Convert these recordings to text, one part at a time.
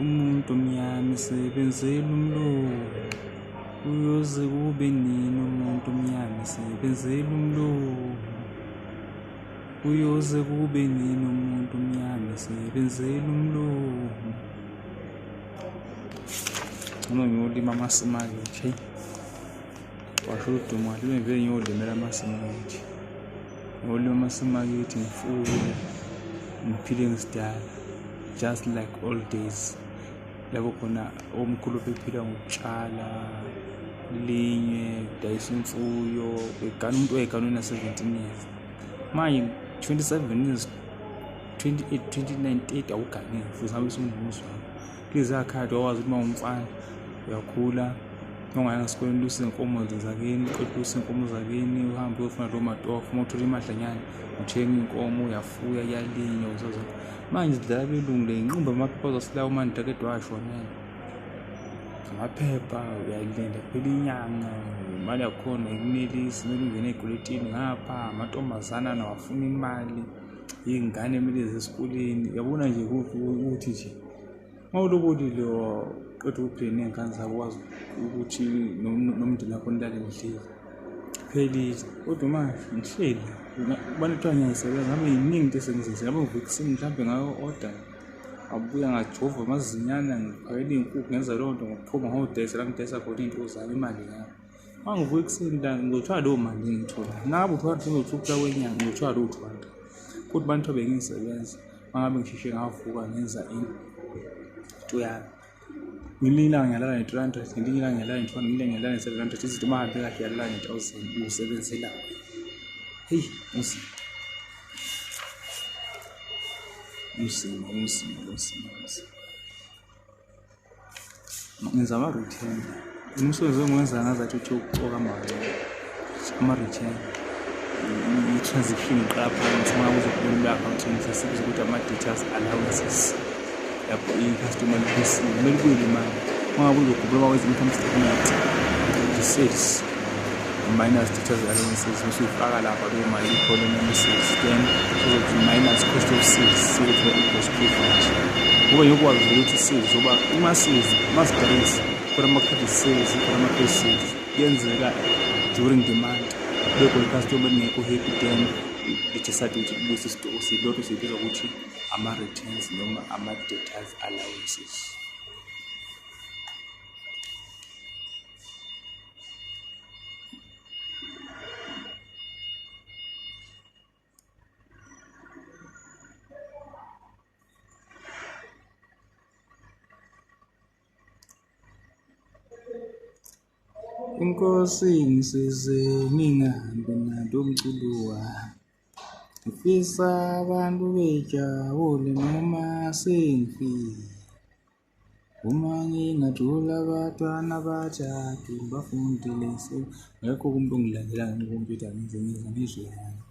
umuntu omnyama esebenzela umlomo. Uyoze kube nini umuntu omnyama esebenzela umlomo. Uyoze kube nini umuntu omnyama esebenzela umlomo. Ngiyolima amasimakithi. Washo udumo libe vele ngiyolimela amasimakithi. Ngiyolima amasimakithi ngifuye. Ngiphile ngisidala. Just like old days. Lapho khona omkhulu bephila ngokutshala, linye, dayisa imfuyo, begana umuntu oyeganwe na 17 years. Manje 27 years 28 29 awuganile futhi ngabe sungumuzwa. Lezi akhathi wawazi ukuthi mawumfana uyakhula ongaya esikoleni lusi inkomo zakini, uqeqisa inkomo zakini, uhambe uyofuna lo matofu, mawuthola imadlanyana, uthenga inkomo, uyafuya, yalinywa uzozo. Manje sidlala belungile inqumba amaphepha ozosilawo manje akade washonela. Amaphepha uyayilinda phela inyanga, imali yakhona ikunelisi, kumele ungene egoletini ngapha, amantombazana nawafuna imali, izingane emile zesikoleni. Uyabona nje ukuthi nje mawulobolile qeda ukuphila nezingane zabo wazi ukuthi nomndeni wakho nilale endlini. Phelile kodwa manje ngihleli ubani kuthiwa ngiyayisebenza ngabe yiningi into esengizenzile ngabe ngivuka ekuseni mhlawumbe ngayo-order abuya ngajova amazinyana ngiphakela iy'nkukhu ngenza leyo nto ngokuphuma ngodayisa la ngidayisa khona iy'nto zami imali yami. Uma ngivuka ekuseni la ngizothola leyo mali engiyithola ngabe u-200 ngizothuka kwenyanga ngizothola leyo 200 kodwa abantu bengisebenza mangabe ngisheshe ngavuka ngenza into yami. Ngelinye ilanga ngiyalala nge-300, ngelinye ilanga ngiyalala nge-200, ngelinye ilanga ngiyalala nge-700. Izinto mahambe kahle uyalala nge-1000 usebenzela. Hey, umsimo. Ngenza ama-return. Umsebenzi engiwenza ngazathi uthi ukucoka ama-return. I-transaction qapha ngithi uma uzokhuluma i-accounting sesibiza ukuthi ama-details allowances. Lapho i-customer liphesile kumele kuyele imali. Uma ngabe uzogubula wakwenza income statement, i-sales minus details allowances usuyifaka lapha leyo mali i-column yama-sales, then uzothi minus cost of sales sekuthiwa i-gross profit. Ngoba ngiyokwazi ukuthi sales ngoba uma-sales masidayisa khona ama-credit sales khona ama-cash sales kuyenzeka during the month beko i-customer engekho happy, then i-decide ukuthi kubuyisa isitoko silokho siyibiza ukuthi ama-returns noma ama-details allowances. Inkosi ngisize ngingahambi nalo mculo wami. Ngifisa abantu bejabule noma sengifile. Uma ngingathola abantwana abathathu bafundile ngekho umuntu ongilandela ngekhompyutha ngizwe yami.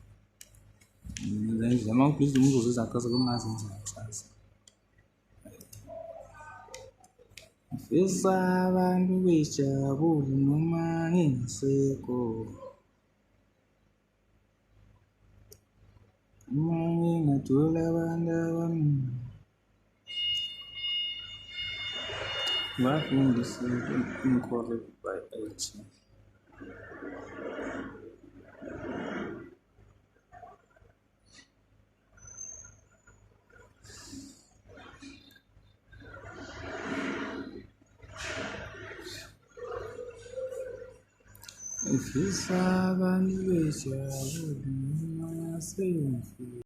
Ngizama ukubhizi umuntu ozizaqasa kungazenza kusasa. Ngifisa abantu bejabule noma ngingasekho. Uma ngingathola abantu bafundise imikhono by IT. Ngifisa abantu bejabule noma sengifile.